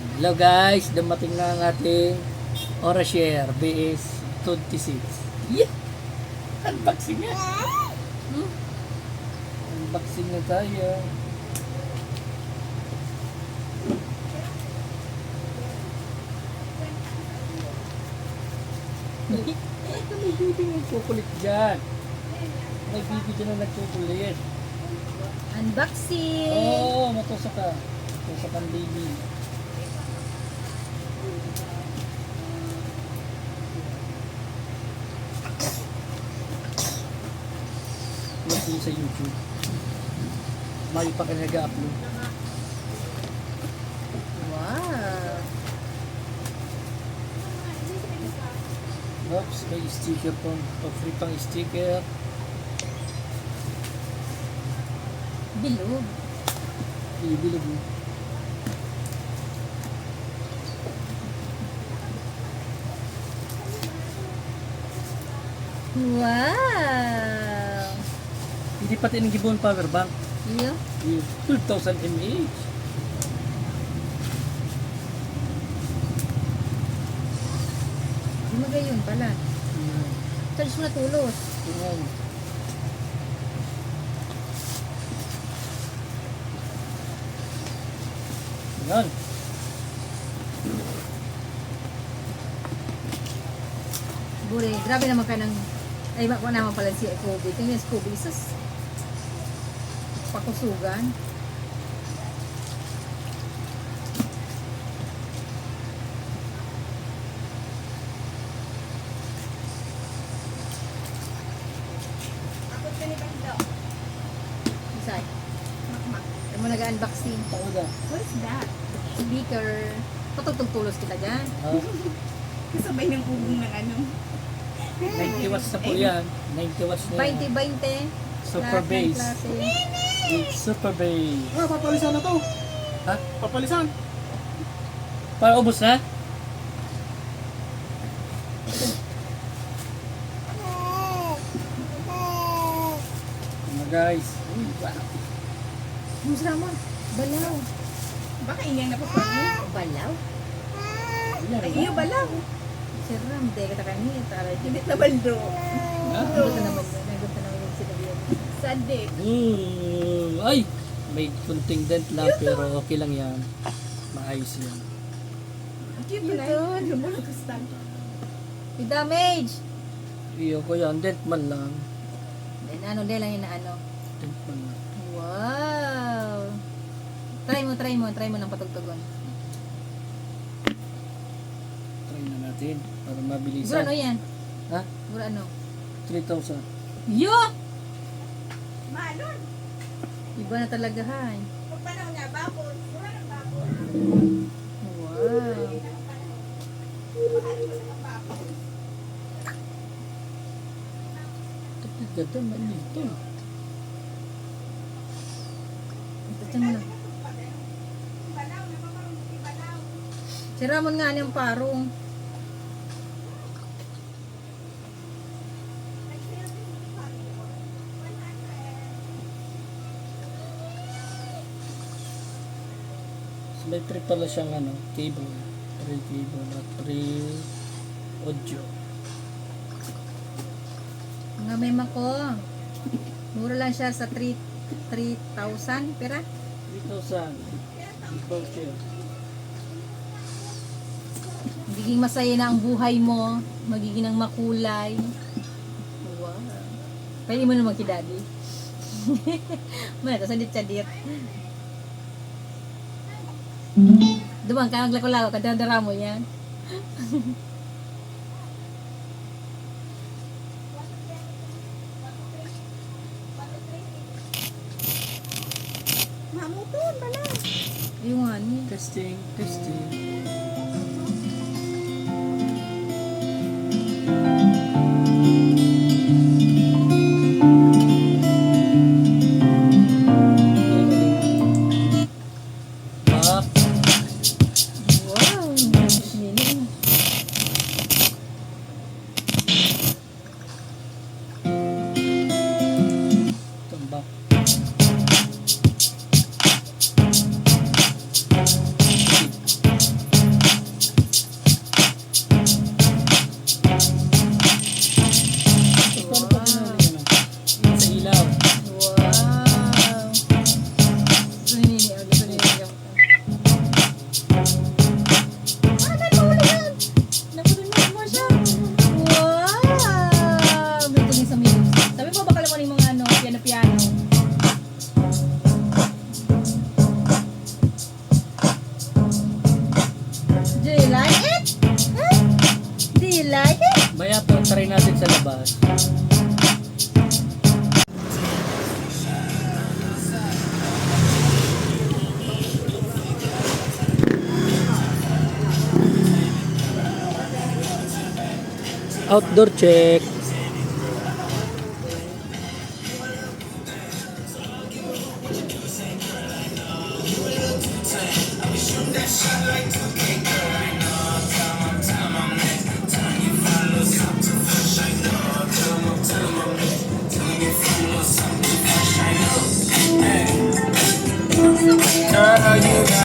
Hello guys, dumating na ang ating Orashare BS26. Yeah! Unboxing na! Unboxing na tayo. May bibi na nagkukulit dyan. May bibi dyan na nagkukulit. Unboxing! Oo, matusak ka. Matusak ang baby. Mag-view sa YouTube. Mali pa ka nag-upload. Wow! Oops, may sticker pang free pang sticker. Bilog. Bilog mo. Wow! Hindi pati ng gibon power bank. Iyo? 12,000 mAh. Lumagay yun pala. Charge mo na tulos. Tingnan. Yan. Bure, grabe naman ka ng... Ay, wala naman pala si Kobe. Tingnan si Kobe. Sus. Pakusugan. Isay. Ay mo nag-unboxing. Ako na. What is that? Speaker. Patugtog-tulos kita dyan. Kasabay ng ugong ng ano. 90 watts na po yan. 90 watts na yan. 20-20. Super Lahat ng bass. klase. It's super bass. Ah, papalisan na to. Ha? Papalisan. Para ubos na? Mga guys. Uy, wow. Mas Ramon. Balaw. Baka ingay na pa pa. Balaw? Yan, Ay, iyo ba lang? Si Ram. Dahil kita kanina. Taray. Hindi na baldo. Nagot na naman yun. Nagot na naman yung sinabi yan. Sadip. Ay! May kunting dent lang pero okay lang yan. Maayos yan. Ang cute na Yun. yun. Lumulog ka stand. May damage. Iyo ko yan. Dent man lang. Then ano, dahil lang yun na ano. Dent man lang. Wow. Try mo ng patugtugon. Try na natin. Para Gura mabilisan. ano yan? Ha? Gura ano? 3,000. Yo! Malon. Iba na talaga ha. Pagpanaw niya, bakod. Mura ng bakod. Wow. Ganda malito. Ito mo na. Si Ramon nga niyang parong. So, may free pala siyang ano, cable. Free cable at free audio. Mga mema ko. Mura lang siya sa 3,000 pera. 3,000. Voucher. Magiging masaya na ang buhay mo. Magiging ng makulay. Wow. Pwede mo naman kidadi. Mana to sadit sadit. Dumang ka maglako-lako kadadara mo yan. Mamutun pala. Yung nga niya. Testing, testing. Back. Wow. Mining. Tambak. Do you like it? Huh? Do you like it? Maya po, try natin sa labas. Outdoor check. Girl, you got